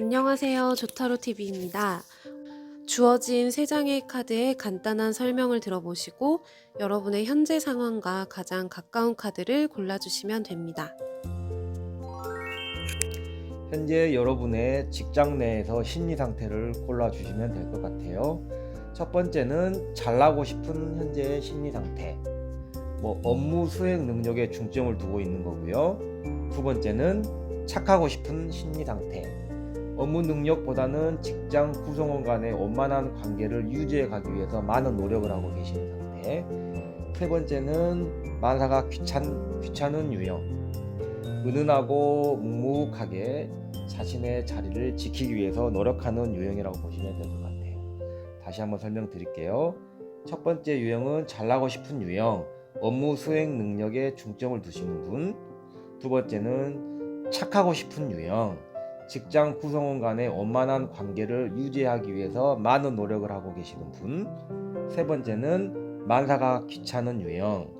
안녕하세요. 조타로TV입니다. 주어진 3장의 카드의 간단한 설명을 들어보시고 여러분의 현재 상황과 가장 가까운 카드를 골라주시면 됩니다. 현재 여러분의 직장 내에서 심리 상태를 골라주시면 될 것 같아요. 첫 번째는 잘나고 싶은 현재의 심리 상태, 업무 수행 능력에 중점을 두고 있는 거고요. 두 번째는 착하고 싶은 심리 상태, 업무 능력보다는 직장 구성원 간의 원만한 관계를 유지해 가기 위해서 많은 노력을 하고 계시는 상태. 세 번째는 만사가 귀찮은 유형, 은은하고 묵묵하게 자신의 자리를 지키기 위해서 노력하는 유형이라고 보시면 될 것 같아요. 다시 한번 설명드릴게요. 첫 번째 유형은 잘나고 싶은 유형, 업무 수행 능력에 중점을 두시는 분. 두 번째는 착하고 싶은 유형, 직장 구성원 간의 원만한 관계를 유지하기 위해서 많은 노력을 하고 계시는 분. 세 번째는 만사가 귀찮은 유형,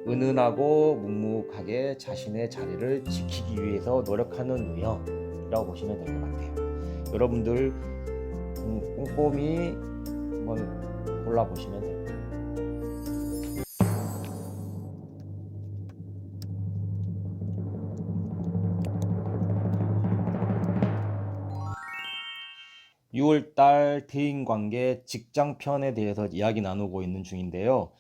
은은하고 묵묵하게 자신의 자리를 지키기 위해서 노력하는 유형이라고 보시면 될 것 같아요. 여러분들 꼼꼼히 한번 골라보시면 됩니다. 6월달 대인관계 직장편에 대해서 이야기 나누고 있는 중인데요.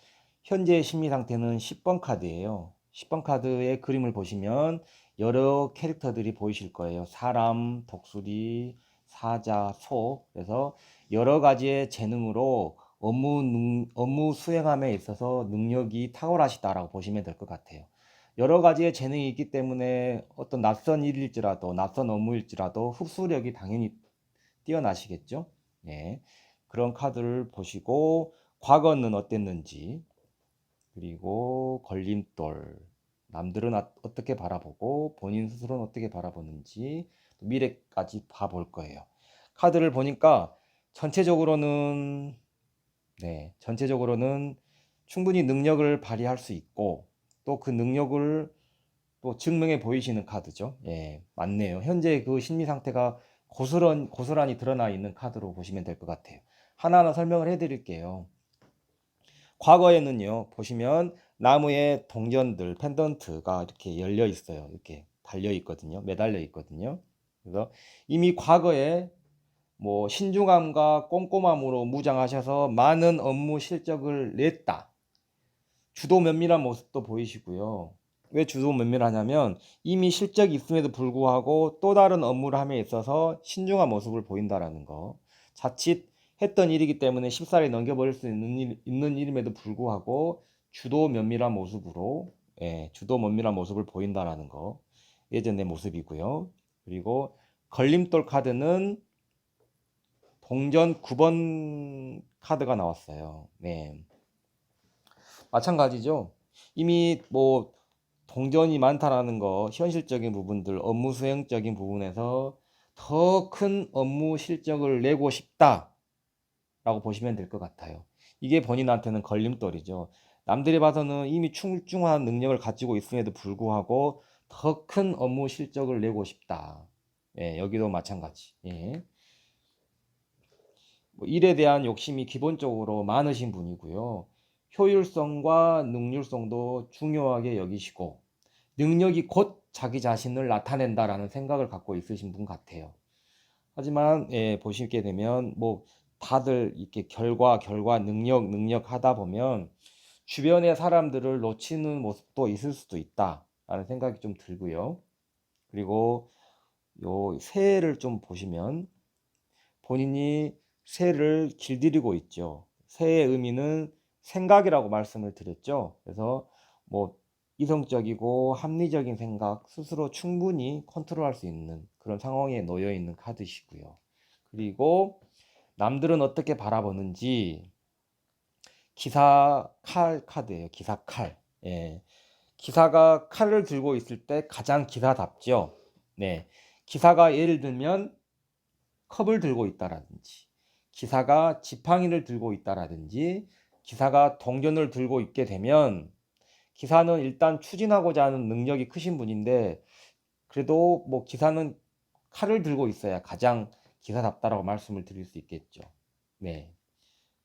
현재 심리 상태는 10번 카드예요. 10번 카드의 그림을 보시면 여러 캐릭터들이 보이실 거예요. 사람, 독수리, 사자, 소. 그래서 여러 가지의 재능으로 업무 수행함에 있어서 능력이 탁월하시다라고 보시면 될 것 같아요. 여러 가지의 재능이 있기 때문에 어떤 낯선 일일지라도, 낯선 업무일지라도 흡수력이 당연히 뛰어나시겠죠? 예. 그런 카드를 보시고 과거는 어땠는지, 그리고 걸림돌, 남들은 어떻게 바라보고 본인 스스로는 어떻게 바라보는지 미래까지 봐볼 거예요. 카드를 보니까 전체적으로는 전체적으로는 충분히 능력을 발휘할 수 있고 또 그 능력을 또 증명해 보이시는 카드죠. 예, 맞네요. 현재 그 심리 상태가 고스란히 드러나 있는 카드로 보시면 될 것 같아요. 하나하나 설명을 해드릴게요. 과거에는요, 보시면 나무에 동전들, 펜던트가 이렇게 열려 있어요. 이렇게 달려 있거든요. 매달려 있거든요. 그래서 이미 과거에 신중함과 꼼꼼함으로 무장하셔서 많은 업무 실적을 냈다. 주도 면밀한 모습도 보이시고요. 왜 주도 면밀하냐면 이미 실적이 있음에도 불구하고 또 다른 업무를 함에 있어서 신중한 모습을 보인다라는 거. 자칫 했던 일이기 때문에 쉽사리 넘겨버릴 수 있는 일임에도 불구하고 주도 면밀한 모습으로 주도 면밀한 모습을 보인다라는 거. 예전의 모습이고요. 그리고 걸림돌 카드는 동전 9번 카드가 나왔어요. 네. 마찬가지죠. 이미 동전이 많다라는 거, 현실적인 부분들, 업무 수행적인 부분에서 더 큰 업무 실적을 내고 싶다라고 보시면 될 것 같아요. 이게 본인한테는 걸림돌이죠. 남들이 봐서는 이미 출중한 능력을 가지고 있음에도 불구하고 더 큰 업무 실적을 내고 싶다. 예, 여기도 마찬가지. 예. 일에 대한 욕심이 기본적으로 많으신 분이고요. 효율성과 능률성도 중요하게 여기시고 능력이 곧 자기 자신을 나타낸다라는 생각을 갖고 있으신 분 같아요. 하지만 보시게 되면 다들 이렇게 결과 능력 하다 보면 주변의 사람들을 놓치는 모습도 있을 수도 있다라는 생각이 좀 들고요. 그리고 요 새해를 좀 보시면 본인이 새를 길들이고 있죠. 새의 의미는 생각이라고 말씀을 드렸죠. 그래서 이성적이고 합리적인 생각 스스로 충분히 컨트롤할 수 있는 그런 상황에 놓여 있는 카드시고요. 그리고 남들은 어떻게 바라보는지 기사 칼 카드예요. 기사 칼. 예. 기사가 칼을 들고 있을 때 가장 기사답죠. 네. 기사가 예를 들면 컵을 들고 있다라든지 기사가 지팡이를 들고 있다라든지 기사가 동전을 들고 있게 되면 기사는 일단 추진하고자 하는 능력이 크신 분인데 그래도 기사는 칼을 들고 있어야 가장 기사답다라고 말씀을 드릴 수 있겠죠. 네.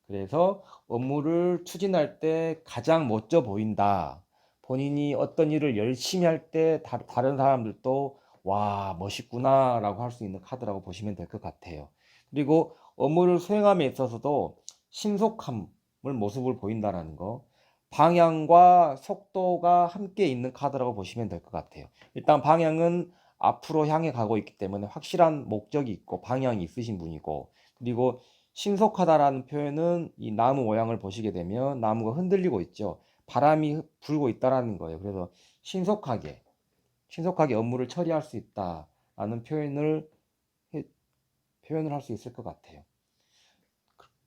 그래서 업무를 추진할 때 가장 멋져 보인다. 본인이 어떤 일을 열심히 할 때 다른 사람들도 와, 멋있구나 라고 할 수 있는 카드라고 보시면 될 것 같아요. 그리고 업무를 수행함에 있어서도 신속함을 모습을 보인다라는 거, 방향과 속도가 함께 있는 카드라고 보시면 될 것 같아요. 일단 방향은 앞으로 향해 가고 있기 때문에 확실한 목적이 있고 방향이 있으신 분이고, 그리고 신속하다라는 표현은 이 나무 모양을 보시게 되면 나무가 흔들리고 있죠. 바람이 불고 있다라는 거예요. 그래서 신속하게 업무를 처리할 수 있다라는 표현을 할 수 있을 것 같아요.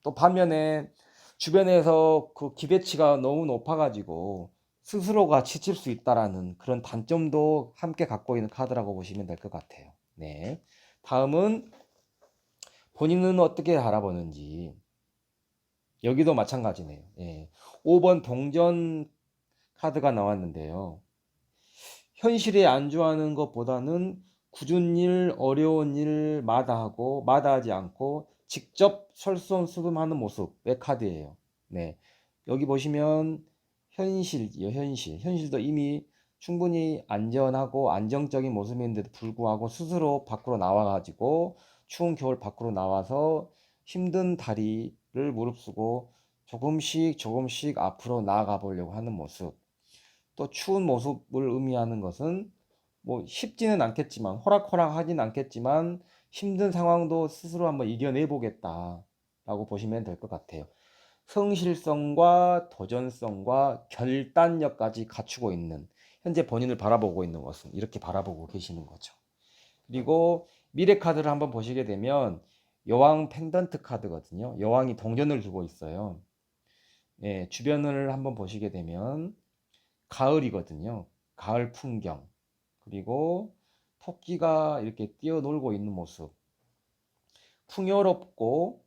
또 반면에 주변에서 그 기대치가 너무 높아가지고 스스로가 지칠 수 있다라는 그런 단점도 함께 갖고 있는 카드라고 보시면 될 것 같아요. 네. 다음은 본인은 어떻게 알아보는지. 여기도 마찬가지네요. 예. 5번 동전 카드가 나왔는데요. 현실에 안주하는 것보다는 굳은 일, 어려운 일 마다하고 마다하지 않고 직접 설선수범하는 모습의 카드예요. 네. 여기 보시면 현실이요, 현실. 현실도 이미 충분히 안전하고 안정적인 모습인데도 불구하고 스스로 밖으로 나와가지고 추운 겨울 밖으로 나와서 힘든 다리를 무릅쓰고 조금씩 앞으로 나아가 보려고 하는 모습. 또 추운 모습을 의미하는 것은 뭐 쉽지는 않겠지만 호락호락 하진 않겠지만 힘든 상황도 스스로 한번 이겨내 보겠다라고 보시면 될 것 같아요. 성실성과 도전성과 결단력까지 갖추고 있는, 현재 본인을 바라보고 있는 것은 이렇게 바라보고 계시는 거죠. 그리고 미래 카드를 한번 보시게 되면 여왕 펜던트 카드거든요. 여왕이 동전을 두고 있어요. 예, 주변을 한번 보시게 되면 가을이거든요. 가을 풍경. 그리고 토끼가 이렇게 뛰어놀고 있는 모습. 풍요롭고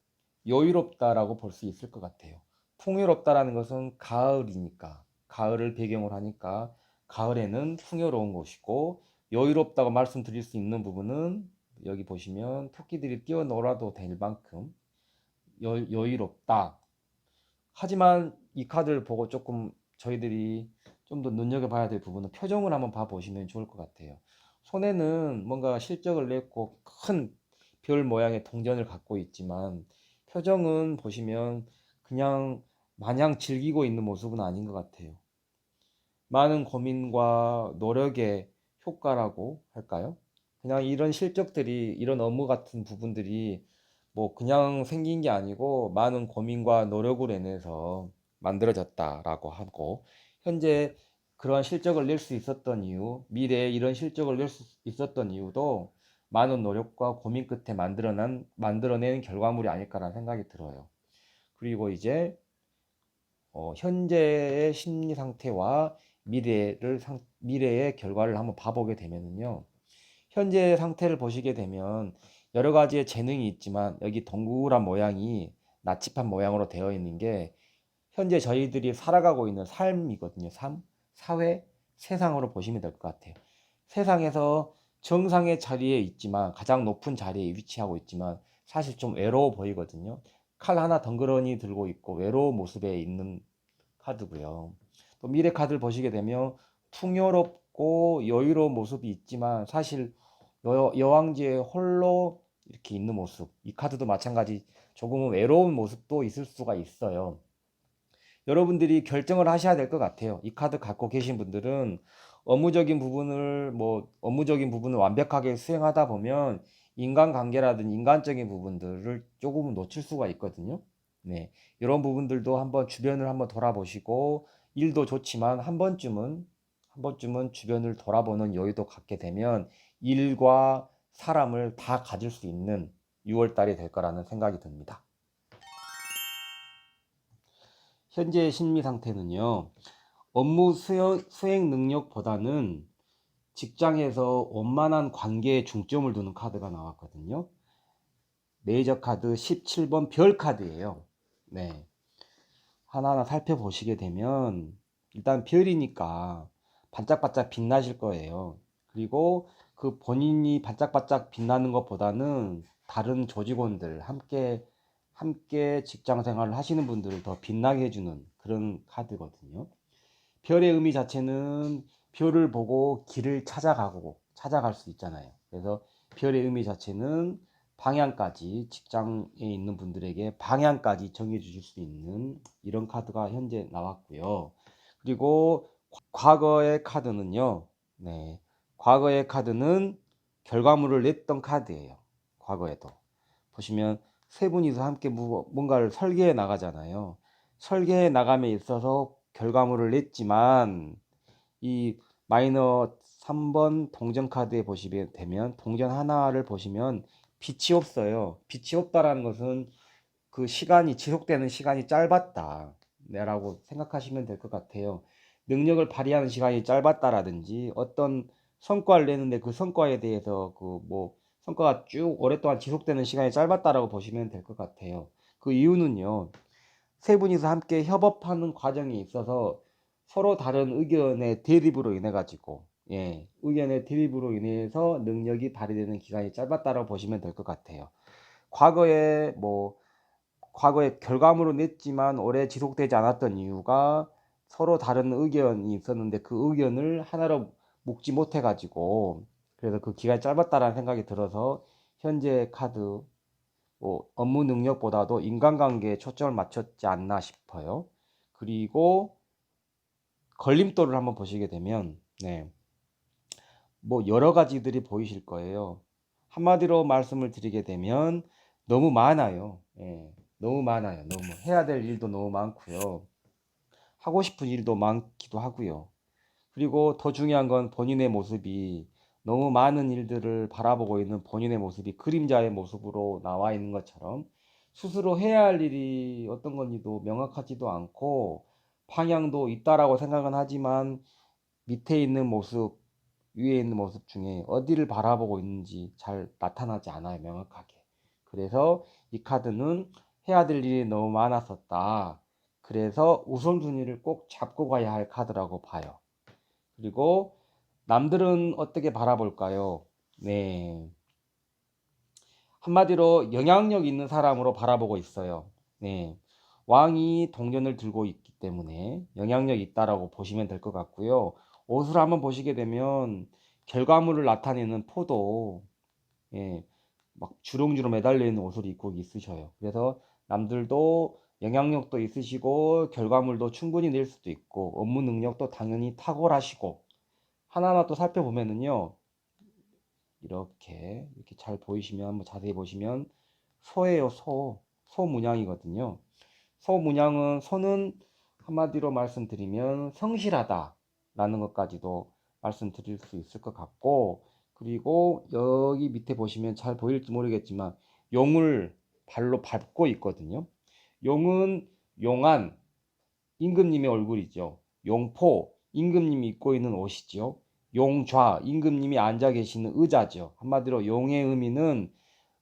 여유롭다라고 볼 수 있을 것 같아요. 풍요롭다라는 것은 가을이니까, 가을을 배경으로 하니까 가을에는 풍요로운 곳이고, 여유롭다고 말씀드릴 수 있는 부분은 여기 보시면 토끼들이 뛰어놀아도 될 만큼 여유롭다. 하지만 이 카드를 보고 조금 저희들이 좀 더 눈여겨봐야 될 부분은 표정을 한번 봐보시면 좋을 것 같아요. 손에는 뭔가 실적을 냈고 큰 별 모양의 동전을 갖고 있지만 표정은 보시면 그냥 마냥 즐기고 있는 모습은 아닌 것 같아요. 많은 고민과 노력의 효과라고 할까요? 그냥 이런 실적들이, 이런 업무 같은 부분들이 뭐 그냥 생긴 게 아니고 많은 고민과 노력을 인해서 만들어졌다라고 하고, 현재 그러한 실적을 낼 수 있었던 이유, 미래에 이런 실적을 낼 수 있었던 이유도 많은 노력과 고민 끝에 만들어낸 결과물이 아닐까라는 생각이 들어요. 그리고 이제 현재의 심리 상태와 미래의 결과를 한번 봐보게 되면은요. 현재 상태를 보시게 되면 여러 가지의 재능이 있지만 여기 동그란 모양이 나치판 모양으로 되어 있는 게 현재 저희들이 살아가고 있는 삶이거든요. 사회, 세상으로 보시면 될 것 같아요. 세상에서 정상의 자리에 있지만, 가장 높은 자리에 위치하고 있지만 사실 좀 외로워 보이거든요. 칼 하나 덩그러니 들고 있고 외로운 모습에 있는 카드고요. 또 미래 카드를 보시게 되면 풍요롭고 여유로운 모습이 있지만 사실 여왕지에 홀로 이렇게 있는 모습. 이 카드도 마찬가지 조금은 외로운 모습도 있을 수가 있어요. 여러분들이 결정을 하셔야 될 것 같아요. 이 카드 갖고 계신 분들은 업무적인 부분을 완벽하게 수행하다 보면 인간관계라든지 인간적인 부분들을 조금은 놓칠 수가 있거든요. 네. 이런 부분들도 한번 주변을 한번 돌아보시고, 일도 좋지만 한 번쯤은 주변을 돌아보는 여유도 갖게 되면 일과 사람을 다 가질 수 있는 6월 달이 될 거라는 생각이 듭니다. 현재의 심리 상태는요, 업무 수행 능력보다는 직장에서 원만한 관계에 중점을 두는 카드가 나왔거든요. 메이저 카드 17번 별 카드예요. 네. 하나하나 살펴보시게 되면 일단 별이니까 반짝반짝 빛나실 거예요. 그리고 그 본인이 반짝반짝 빛나는 것보다는 다른 조직원들 함께 직장 생활을 하시는 분들을 더 빛나게 해주는 그런 카드거든요. 별의 의미 자체는 별을 보고 길을 찾아갈 수 있잖아요. 그래서 별의 의미 자체는 방향까지, 직장에 있는 분들에게 방향까지 정해 주실 수 있는 이런 카드가 현재 나왔고요. 그리고 과거의 카드는요. 네. 과거의 카드는 결과물을 냈던 카드예요. 과거에도. 보시면 세 분이서 함께 뭔가를 설계해 나가잖아요. 설계해 나감에 있어서 결과물을 냈지만 이 마이너 3번 동전 카드에 보시게 되면 동전 하나를 보시면 빛이 없어요. 빛이 없다라는 것은 그 시간이 지속되는 시간이 짧았다 라고 생각하시면 될 것 같아요. 능력을 발휘하는 시간이 짧았다라든지 어떤 성과를 내는데 그 성과에 대해서 성과가 쭉 오랫동안 지속되는 시간이 짧았다라고 보시면 될 것 같아요. 그 이유는요. 세 분이서 함께 협업하는 과정에 있어서 서로 다른 의견의 대립으로 인해 가지고 의견의 대립으로 인해서 능력이 발휘되는 기간이 짧았다라고 보시면 될 것 같아요. 과거에 결과물을 냈지만 오래 지속되지 않았던 이유가 서로 다른 의견이 있었는데 그 의견을 하나로 묶지 못해 가지고 그래서 그 기간이 짧았다라는 생각이 들어서 현재 카드 업무 능력보다도 인간관계에 초점을 맞췄지 않나 싶어요. 그리고 걸림돌을 한번 보시게 되면 여러 가지들이 보이실 거예요. 한마디로 말씀을 드리게 되면 너무 많아요. 너무 많아요. 너무 해야 될 일도 너무 많고요. 하고 싶은 일도 많기도 하고요. 그리고 더 중요한 건 본인의 모습이 너무 많은 일들을 바라보고 있는 본인의 모습이 그림자의 모습으로 나와 있는 것처럼 스스로 해야 할 일이 어떤 건지도 명확하지도 않고 방향도 있다라고 생각은 하지만 밑에 있는 모습, 위에 있는 모습 중에 어디를 바라보고 있는지 잘 나타나지 않아요, 명확하게. 그래서 이 카드는 해야 될 일이 너무 많았었다. 그래서 우선순위를 꼭 잡고 가야 할 카드라고 봐요. 그리고 남들은 어떻게 바라볼까요? 네. 한마디로 영향력 있는 사람으로 바라보고 있어요. 네. 왕이 동전을 들고 있기 때문에 영향력 있다라고 보시면 될 것 같고요. 옷을 한번 보시게 되면 결과물을 나타내는 포도, 막 주렁주렁 매달려 있는 옷을 입고 있으셔요. 그래서 남들도 영향력도 있으시고 결과물도 충분히 낼 수도 있고 업무 능력도 당연히 탁월하시고 하나하나 또 살펴보면은요. 이렇게 잘 보이시면 한번 자세히 보시면 소예요. 소 문양이거든요. 소는 한마디로 말씀드리면 성실하다 라는 것까지도 말씀드릴 수 있을 것 같고, 그리고 여기 밑에 보시면 잘 보일지 모르겠지만 용을 발로 밟고 있거든요. 용은 용안 임금님의 얼굴이죠. 용포 임금님이 입고 있는 옷이죠. 용좌 임금님이 앉아 계시는 의자죠. 한마디로 용의 의미는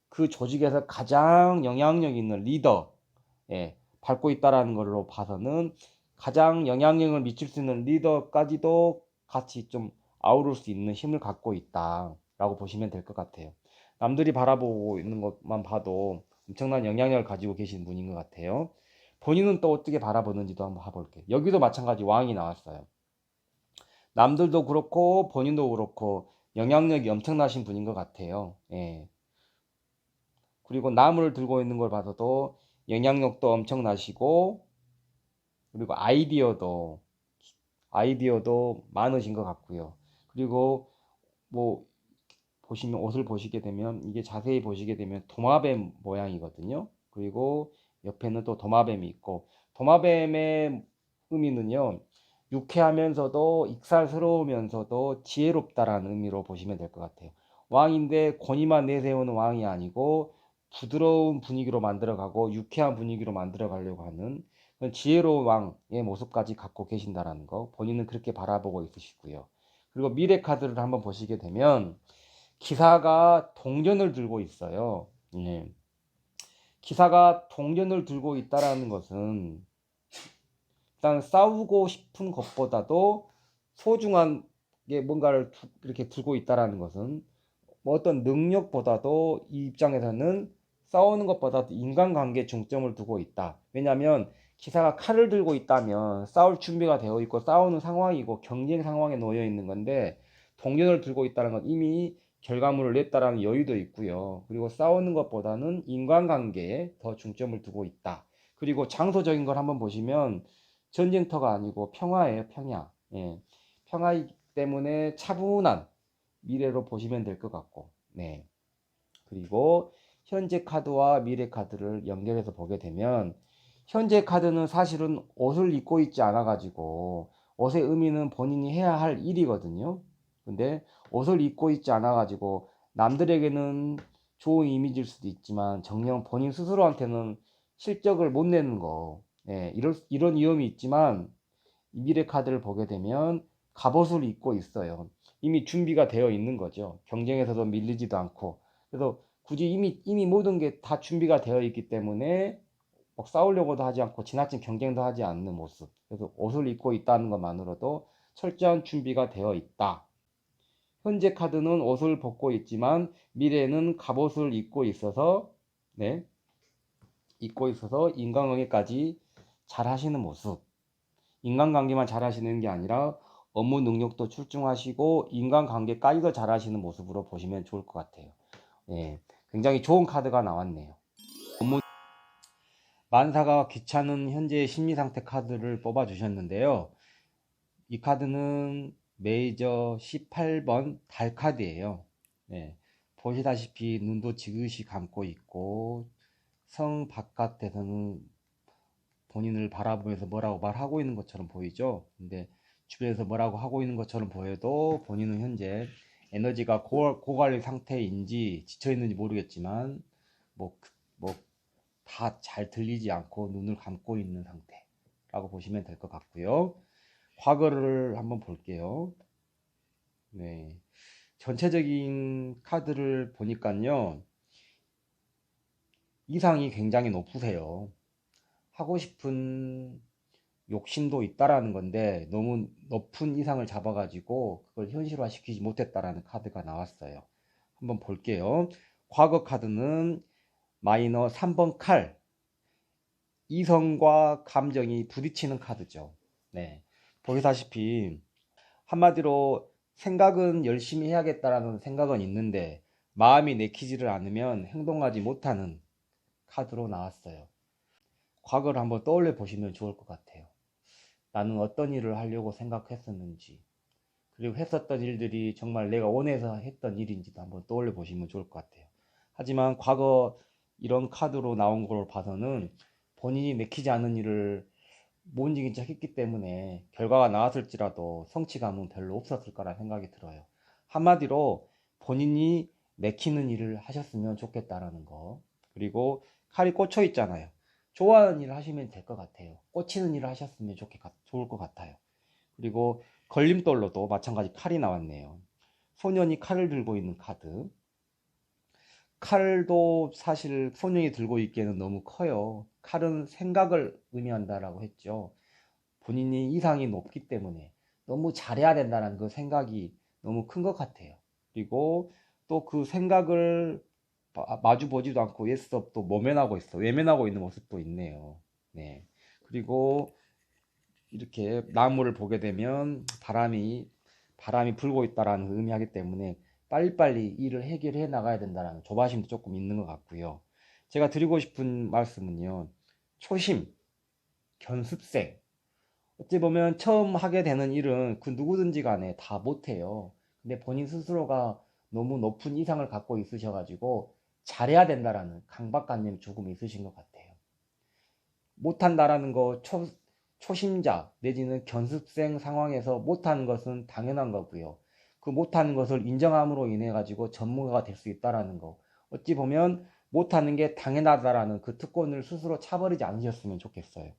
그 조직에서 가장 영향력 있는 리더, 밟고 있다라는 걸로 봐서는 가장 영향력을 미칠 수 있는 리더까지도 같이 좀 아우를 수 있는 힘을 갖고 있다라고 보시면 될 것 같아요. 남들이 바라보고 있는 것만 봐도 엄청난 영향력을 가지고 계신 분인 것 같아요. 본인은 또 어떻게 바라보는지도 한번 봐볼게요. 여기도 마찬가지 왕이 나왔어요. 남들도 그렇고 본인도 그렇고 영향력이 엄청나신 분인 것 같아요. 그리고 나무를 들고 있는 걸 봐서도 영향력도 엄청나시고 그리고 아이디어도 많으신 것 같고요. 그리고 뭐 보시면 옷을 보시게 되면 이게 자세히 보시게 되면 도마뱀 모양이거든요. 그리고 옆에는 또 도마뱀이 있고 도마뱀의 의미는요. 유쾌하면서도 익살스러우면서도 지혜롭다라는 의미로 보시면 될 것 같아요. 왕인데 권위만 내세우는 왕이 아니고 부드러운 분위기로 만들어가고 유쾌한 분위기로 만들어 가려고 하는 그런 지혜로운 왕의 모습까지 갖고 계신다라는 거 본인은 그렇게 바라보고 있으시고요. 그리고 미래 카드를 한번 보시게 되면 기사가 동전을 들고 있어요. 기사가 동전을 들고 있다라는 것은 일단 싸우고 싶은 것보다도 소중한 뭔가를 이렇게 두고 있다라는 것은 뭐 어떤 능력보다도 이 입장에서는 싸우는 것보다 인간관계에 중점을 두고 있다. 왜냐하면 기사가 칼을 들고 있다면 싸울 준비가 되어 있고 싸우는 상황이고 경쟁 상황에 놓여 있는 건데, 동전을 들고 있다는 건 이미 결과물을 냈다라는 여유도 있고요. 그리고 싸우는 것보다는 인간관계에 더 중점을 두고 있다. 그리고 장소적인 걸 한번 보시면 전쟁터가 아니고 평화예요, 평야. 예. 평화이기 때문에 차분한 미래로 보시면 될 것 같고, 네. 그리고 현재 카드와 미래 카드를 연결해서 보게 되면, 현재 카드는 사실은 옷을 입고 있지 않아 가지고 옷의 의미는 본인이 해야 할 일이거든요. 근데 옷을 입고 있지 않아 가지고 남들에게는 좋은 이미지일 수도 있지만 정녕 본인 스스로한테는 실적을 못 내는 거, 예, 이런 위험이 있지만, 미래 카드를 보게 되면 갑옷을 입고 있어요. 이미 준비가 되어 있는 거죠. 경쟁에서도 밀리지도 않고. 그래서 굳이 이미 모든 게 다 준비가 되어 있기 때문에 막 싸우려고도 하지 않고 지나친 경쟁도 하지 않는 모습. 그래서 옷을 입고 있다는 것만으로도 철저한 준비가 되어 있다. 현재 카드는 옷을 벗고 있지만 미래는 갑옷을 입고 있어서, 네, 입고 있어서 인간관계까지 잘 하시는 모습. 인간관계만 잘하시는 게 아니라 업무 능력도 출중하시고 인간관계까지도 잘하시는 모습으로 보시면 좋을 것 같아요. 예, 굉장히 좋은 카드가 나왔네요. 만사가 귀찮은 현재의 심리상태 카드를 뽑아 주셨는데요. 이 카드는 메이저 18번 달 카드예요. 네, 보시다시피 눈도 지그시 감고 있고 성 바깥에서는 본인을 바라보면서 뭐라고 말하고 있는 것처럼 보이죠. 근데 주변에서 뭐라고 하고 있는 것처럼 보여도 본인은 현재 에너지가 고갈리 상태인지 지쳐있는지 모르겠지만 뭐 다 잘 들리지 않고 눈을 감고 있는 상태라고 보시면 될 것 같고요. 과거를 한번 볼게요. 네, 전체적인 카드를 보니까요, 이상이 굉장히 높으세요. 하고 싶은 욕심도 있다라는 건데 너무 높은 이상을 잡아가지고 그걸 현실화 시키지 못했다라는 카드가 나왔어요. 한번 볼게요. 과거 카드는 마이너 3번 칼. 이성과 감정이 부딪히는 카드죠. 네, 보시다시피 한마디로 생각은 열심히 해야겠다라는 생각은 있는데 마음이 내키지를 않으면 행동하지 못하는 카드로 나왔어요. 과거를 한번 떠올려 보시면 좋을 것 같아요. 나는 어떤 일을 하려고 생각했었는지, 그리고 했었던 일들이 정말 내가 원해서 했던 일인지도 한번 떠올려 보시면 좋을 것 같아요. 하지만 과거 이런 카드로 나온 걸 봐서는 본인이 내키지 않은 일을 못 이긴 척 했기 때문에 결과가 나왔을지라도 성취감은 별로 없었을 거라 생각이 들어요. 한마디로 본인이 내키는 일을 하셨으면 좋겠다라는 거. 그리고 칼이 꽂혀 있잖아요. 좋아하는 일을 하시면 될 것 같아요. 꽂히는 일을 하셨으면 좋을 것 같아요. 그리고 걸림돌로도 마찬가지 칼이 나왔네요. 소년이 칼을 들고 있는 카드. 칼도 사실 소년이 들고 있기에는 너무 커요. 칼은 생각을 의미한다라고 했죠. 본인이 이상이 높기 때문에 너무 잘해야 된다는 그 생각이 너무 큰 것 같아요. 그리고 또 그 생각을 마주 보지도 않고 예스업 또 외면하고 있는 모습도 있네요. 네. 그리고 이렇게 나무를 보게 되면 바람이 불고 있다라는 걸 의미하기 때문에 빨리빨리 일을 해결해 나가야 된다는 조바심도 조금 있는 것 같고요. 제가 드리고 싶은 말씀은요, 초심, 견습생. 어찌 보면 처음 하게 되는 일은 그 누구든지 간에 다 못해요. 근데 본인 스스로가 너무 높은 이상을 갖고 있으셔가지고 잘해야 된다라는 강박관념이 조금 있으신 것 같아요. 못한다라는 거, 초심자 내지는 견습생 상황에서 못하는 것은 당연한 거고요. 그 못하는 것을 인정함으로 인해 가지고 전문가가 될 수 있다라는 거. 어찌 보면 못하는 게 당연하다라는 그 특권을 스스로 차버리지 않으셨으면 좋겠어요.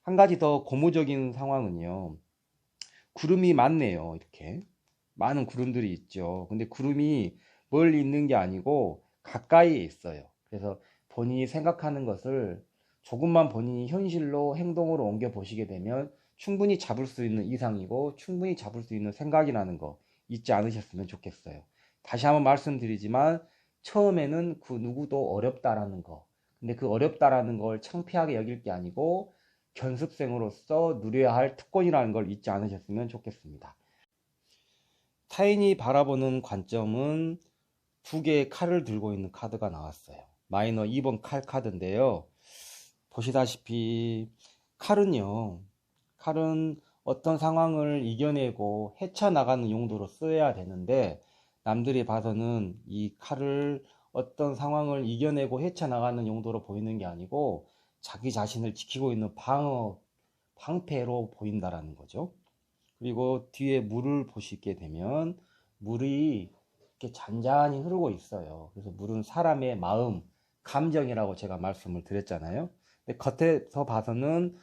한 가지 더 고무적인 상황은요, 구름이 많네요. 이렇게 많은 구름들이 있죠. 근데 구름이 멀리 있는 게 아니고 가까이에 있어요. 그래서 본인이 생각하는 것을 조금만 본인이 현실로 행동으로 옮겨 보시게 되면 충분히 잡을 수 있는 이상이고 충분히 잡을 수 있는 생각이라는 거, 잊지 않으셨으면 좋겠어요. 다시 한번 말씀드리지만 처음에는 그 누구도 어렵다라는 거, 근데 그 어렵다라는 걸 창피하게 여길 게 아니고 견습생으로서 누려야 할 특권이라는 걸 잊지 않으셨으면 좋겠습니다. 타인이 바라보는 관점은 두 개의 칼을 들고 있는 카드가 나왔어요. 마이너 2번 칼 카드인데요. 보시다시피 칼은 어떤 상황을 이겨내고 헤쳐나가는 용도로 쓰여야 되는데, 남들이 봐서는 이 칼을 어떤 상황을 이겨내고 헤쳐나가는 용도로 보이는 게 아니고 자기 자신을 지키고 있는 방패로 보인다라는 거죠. 그리고 뒤에 물을 보시게 되면 물이 이렇게 잔잔히 흐르고 있어요. 그래서 물은 사람의 마음, 감정이라고 제가 말씀을 드렸잖아요. 근데 겉에서 봐서는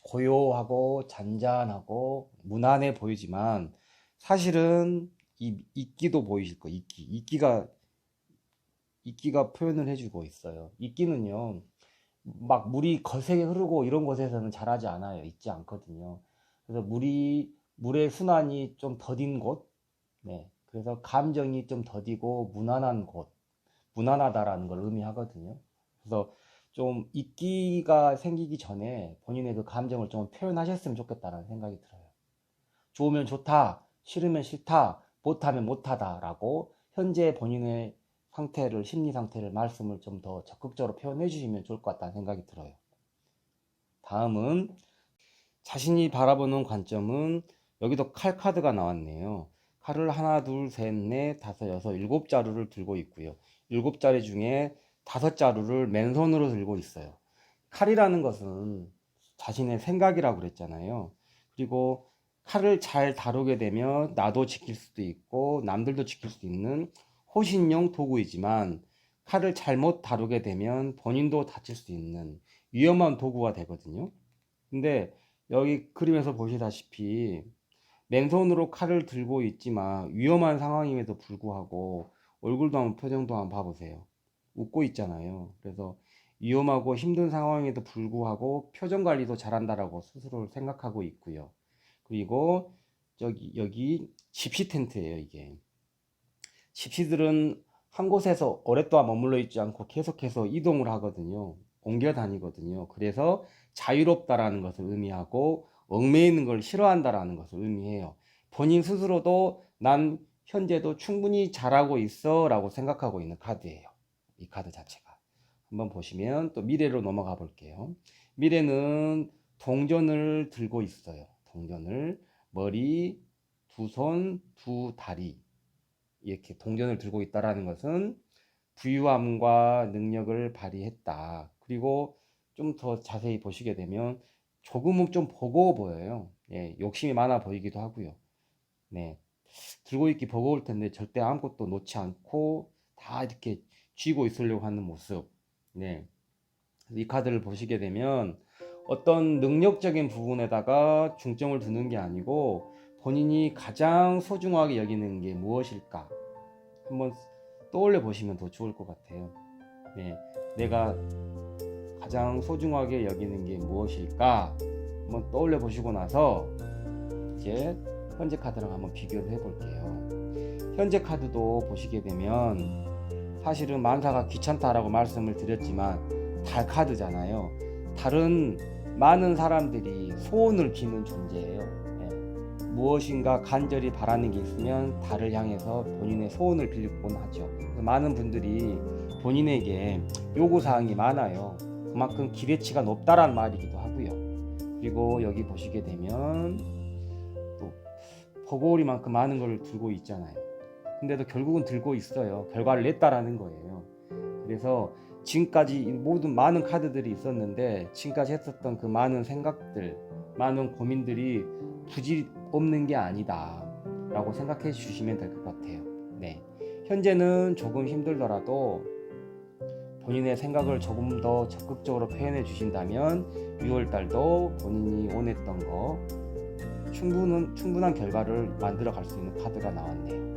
고요하고 잔잔하고 무난해 보이지만 사실은 이끼도 보이실 거예요. 이끼가 표현을 해주고 있어요. 이끼는요, 막 물이 거세게 흐르고 이런 곳에서는 자라지 않아요. 있지 않거든요. 그래서 물의 순환이 좀 더딘 곳, 네. 그래서 감정이 좀 더디고 무난한 곳, 무난하다라는 걸 의미하거든요. 그래서 좀 이끼가 생기기 전에 본인의 그 감정을 좀 표현하셨으면 좋겠다라는 생각이 들어요. 좋으면 좋다, 싫으면 싫다, 못하면 못하다라고 현재 본인의 심리 상태를 말씀을 좀 더 적극적으로 표현해 주시면 좋을 것 같다는 생각이 들어요. 다음은 자신이 바라보는 관점은, 여기도 칼 카드가 나왔네요. 칼을 하나, 둘, 셋, 넷, 다섯, 여섯, 7자루를 들고 있고요. 7자루 중에 5자루를 맨손으로 들고 있어요. 칼이라는 것은 자신의 생각이라고 그랬잖아요. 그리고 칼을 잘 다루게 되면 나도 지킬 수도 있고 남들도 지킬 수 있는 호신용 도구이지만, 칼을 잘못 다루게 되면 본인도 다칠 수 있는 위험한 도구가 되거든요. 근데 여기 그림에서 보시다시피 맨손으로 칼을 들고 있지만 위험한 상황임에도 불구하고 얼굴도 한번, 표정도 한번 봐보세요. 웃고 있잖아요. 그래서 위험하고 힘든 상황에도 불구하고 표정 관리도 잘한다라고 스스로를 생각하고 있고요. 그리고 여기 집시 텐트예요. 이게 집시들은 한 곳에서 오랫동안 머물러 있지 않고 계속해서 이동을 하거든요. 옮겨 다니거든요. 그래서 자유롭다라는 것을 의미하고 얽매이는 걸 싫어한다라는 것을 의미해요. 본인 스스로도 난 현재도 충분히 잘하고 있어 라고 생각하고 있는 카드예요. 이 카드 자체가. 한번 보시면 또 미래로 넘어가 볼게요. 미래는 동전을 들고 있어요. 동전을, 머리, 두 손, 두 다리, 이렇게 동전을 들고 있다라는 것은 부유함과 능력을 발휘했다. 그리고 좀 더 자세히 보시게 되면 조금은 좀 버거워 보여요. 예, 욕심이 많아 보이기도 하고요. 네, 들고 있기 버거울 텐데 절대 아무것도 놓지 않고 다 이렇게 쥐고 있으려고 하는 모습. 네, 이 카드를 보시게 되면 어떤 능력적인 부분에다가 중점을 두는 게 아니고 본인이 가장 소중하게 여기는 게 무엇일까 한번 떠올려 보시면 더 좋을 것 같아요. 네, 내가 가장 소중하게 여기는 게 무엇일까 한번 떠올려 보시고 나서 이제 현재 카드랑 한번 비교를 해 볼게요. 현재 카드도 보시게 되면 사실은 만사가 귀찮다라고 말씀을 드렸지만 달 카드잖아요. 달은 많은 사람들이 소원을 비는 존재예요. 네. 무엇인가 간절히 바라는 게 있으면 달을 향해서 본인의 소원을 빌곤 하죠. 많은 분들이 본인에게 요구사항이 많아요. 그만큼 기대치가 높다라는 말이기도 하고요. 그리고 여기 보시게 되면 또 버거우리만큼 많은 걸 들고 있잖아요. 근데도 결국은 들고 있어요. 결과를 냈다라는 거예요. 그래서 지금까지 모든 많은 카드들이 있었는데 지금까지 했었던 그 많은 생각들, 많은 고민들이 부질 없는 게 아니다 라고 생각해 주시면 될 것 같아요. 네, 현재는 조금 힘들더라도 본인의 생각을 조금 더 적극적으로 표현해 주신다면 6월달도 본인이 원했던 거 충분한 결과를 만들어 갈 수 있는 카드가 나왔네요.